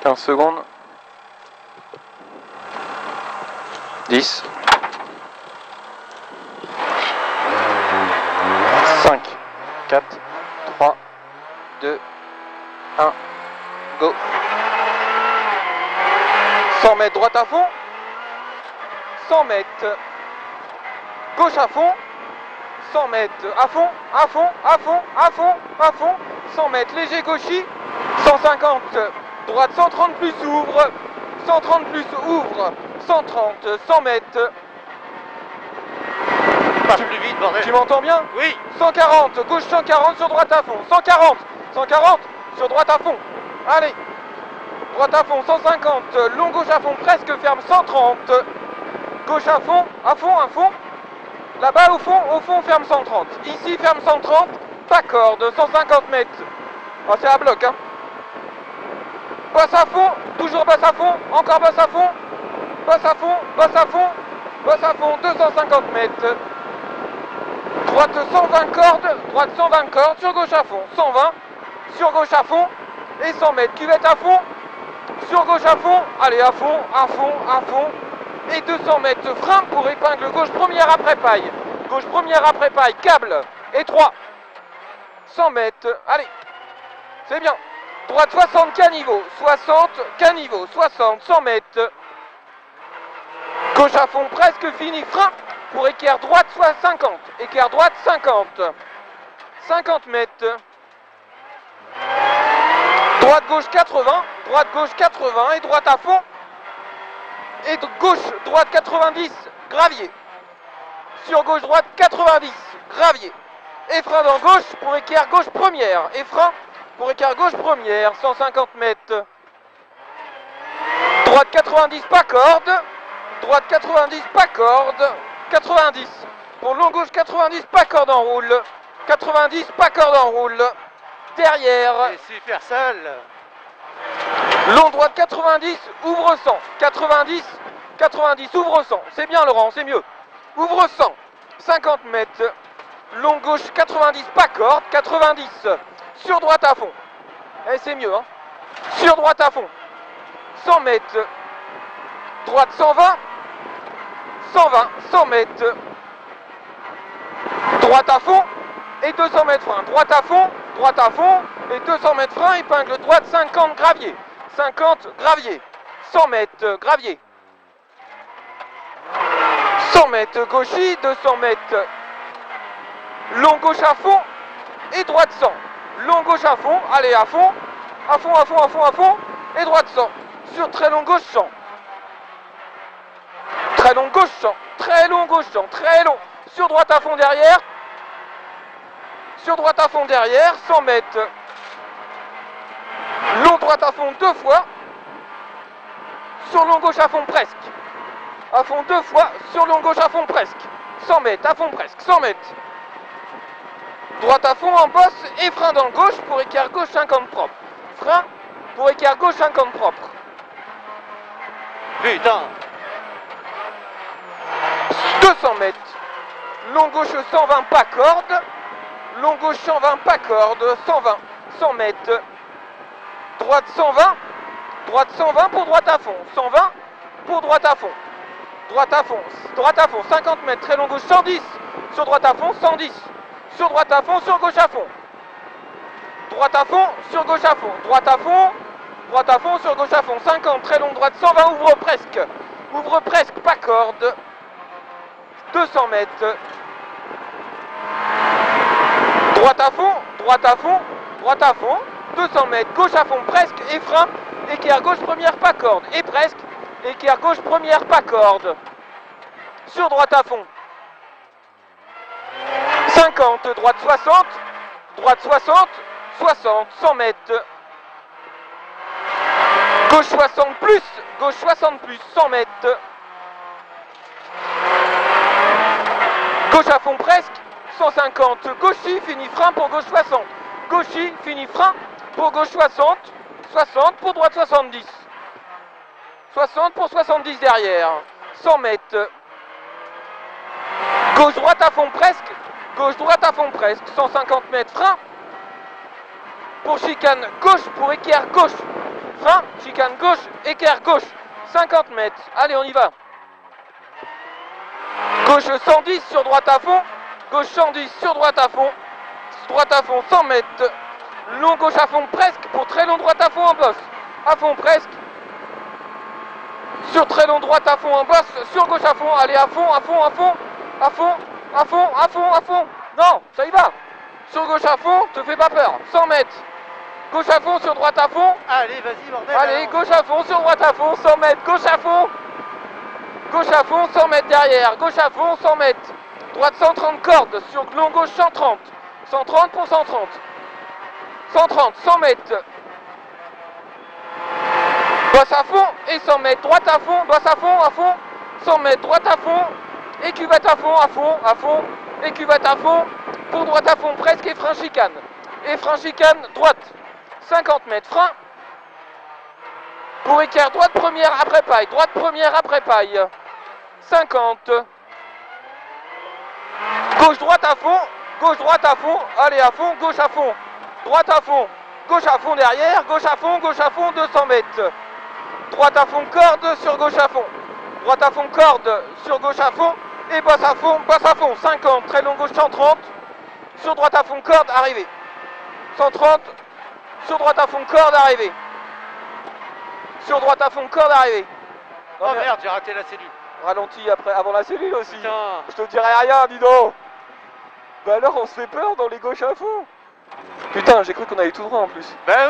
15 secondes. 10. 5, 4, 3, 2, 1, go. 100 mètres droite à fond. 100 mètres gauche à fond. 100 mètres à fond, à fond, à fond, à fond, à fond. 100 mètres léger gauchy. 150 droite, 130 plus ouvre. 130 plus ouvre. 130, 100 mètres. Marche plus vite, bordel. Tu m'entends bien? Oui. 140, gauche 140 sur droite à fond. 140, 140 sur droite à fond. Allez. Droite à fond, 150. Long gauche à fond, presque ferme, 130. Gauche à fond, à fond, à fond. Là-bas au fond, ferme 130. Ici, ferme 130. Pas corde, 150 mètres. Oh, c'est à bloc, hein. Basse à fond, toujours basse à fond. Encore basse à fond. Basse à fond, basse à fond. Basse à fond, 250 mètres. Droite 120 cordes, droite 120 cordes, sur gauche à fond, 120, sur gauche à fond, et 100 mètres, cuvette à fond, sur gauche à fond, allez à fond, à fond, à fond, et 200 mètres, frein pour épingle gauche première après paille, gauche première après paille, câble, et 3, 100 mètres, allez, c'est bien, droite 60 caniveau, 60 caniveau, 60, 100 mètres, gauche à fond presque fini, frein, pour équerre droite, soit 50. Équerre droite, 50. 50 mètres. Droite, gauche, 80. Droite, gauche, 80. Et droite à fond. Et gauche, droite, 90. Gravier. Sur gauche, droite, 90. Gravier. Et frein dans gauche pour équerre gauche première. Et frein pour équerre gauche première. 150 mètres. Droite, 90, pas corde. Droite, 90, pas corde. 90. Pour long gauche 90, pas corde en roule. 90, pas corde en roule. Derrière. C'est super sale. Long droite 90, ouvre 100. 90, 90, ouvre 100. C'est bien Laurent, c'est mieux. Ouvre 100. 50 mètres. Long gauche 90, pas corde. 90. Sur droite à fond. Et c'est mieux, hein. Sur droite à fond. 100 mètres. Droite 120. 120, 100 mètres. Droite à fond et 200 mètres frein. Droite à fond et 200 mètres frein. Épingle droite, 50 gravier. 50 gravier. 100 mètres gravier. 100 mètres gauchy, 200 mètres. Long gauche à fond et droite 100. Long gauche à fond, allez à fond. À fond, à fond, à fond, à fond. Et droite 100. Sur très long gauche 100. Très long gauche 100, très long gauche 100, très long. Sur droite à fond derrière. Sur droite à fond derrière, 100 mètres. Long droite à fond 2 fois. Sur long gauche à fond presque. À fond 2 fois, sur long gauche à fond presque. 100 mètres, à fond presque, 100 mètres. Droite à fond en bosse et frein dans le gauche pour équerre gauche 50 propre. Frein pour équerre gauche 50 propre. Putain. 200 mètres. Long gauche 120, pas corde. Long gauche 120, pas corde. 120, 100 mètres. Droite 120. Droite 120 pour droite à fond. 120 pour droite à fond. Droite à fond. Droite à fond, 50 mètres. Très long gauche 110. Sur droite à fond, 110. Sur droite à fond, sur gauche à fond. Droite à fond, sur gauche à fond. Droite à fond. Droite à fond, sur gauche à fond. 50, très long droite 120, ouvre presque. Ouvre presque, pas corde. 200 mètres. Droite à fond, droite à fond, droite à fond. 200 mètres, gauche à fond, presque, et frein. Équerre gauche première, pas corde. Et presque. Équerre gauche première, pas corde. Sur droite à fond. 50, droite 60. Droite 60, 60, 100 mètres. Gauche 60 plus, gauche 60 plus, 100 mètres. Gauche à fond presque, 150. Gauchy, fini frein pour gauche 60. Gauchy, fini frein pour gauche 60. 60 pour droite 70. 60 pour 70 derrière. 100 mètres. Gauche droite à fond presque. Gauche droite à fond presque. 150 mètres frein. Pour chicane gauche pour équerre gauche. Frein, chicane. chicane gauche, équerre gauche, 50 mètres, allez on y va. Gauche 110 sur droite à fond, gauche 110 sur droite à fond 100 mètres, long gauche à fond presque pour très long droite à fond en bosse, à fond presque, sur très long droite à fond en bosse, sur gauche à fond, allez à fond, non, ça y va, sur gauche à fond, te fais pas peur, 100 mètres, gauche à fond sur droite à fond, Allez, vas-y, bordel. allez, alors. gauche à fond sur droite à fond, 100 mètres, gauche à fond, 100 mètres derrière, gauche à fond, 100 mètres, droite 130 cordes, sur long gauche 130, 130 pour 130, 100 mètres, bosse à fond et 100 mètres, droite à fond, bosse à fond, 100 mètres, droite à fond, et cuvette à fond, et cuvette à fond, pour droite à fond presque et frein chicane, droite, 50 mètres, frein, pour équerre droite première après paille, 50, gauche droite à fond, allez à fond, gauche à fond, droite à fond derrière, gauche à fond, 200 mètres, droite à fond corde sur gauche à fond, droite à fond corde sur gauche à fond, et bosse à fond, 50, très long gauche 130, sur droite à fond corde, arrivé, 130, sur droite à fond corde, arrivé, sur droite à fond corde, arrivé. Oh merde, j'ai raté la cellule. Ralenti après, avant la cellule aussi. Putain. Je te dirai rien, dis donc. Bah alors on se fait peur dans les gauches à fond. Putain, j'ai cru qu'on allait tout droit en plus. Bah oui.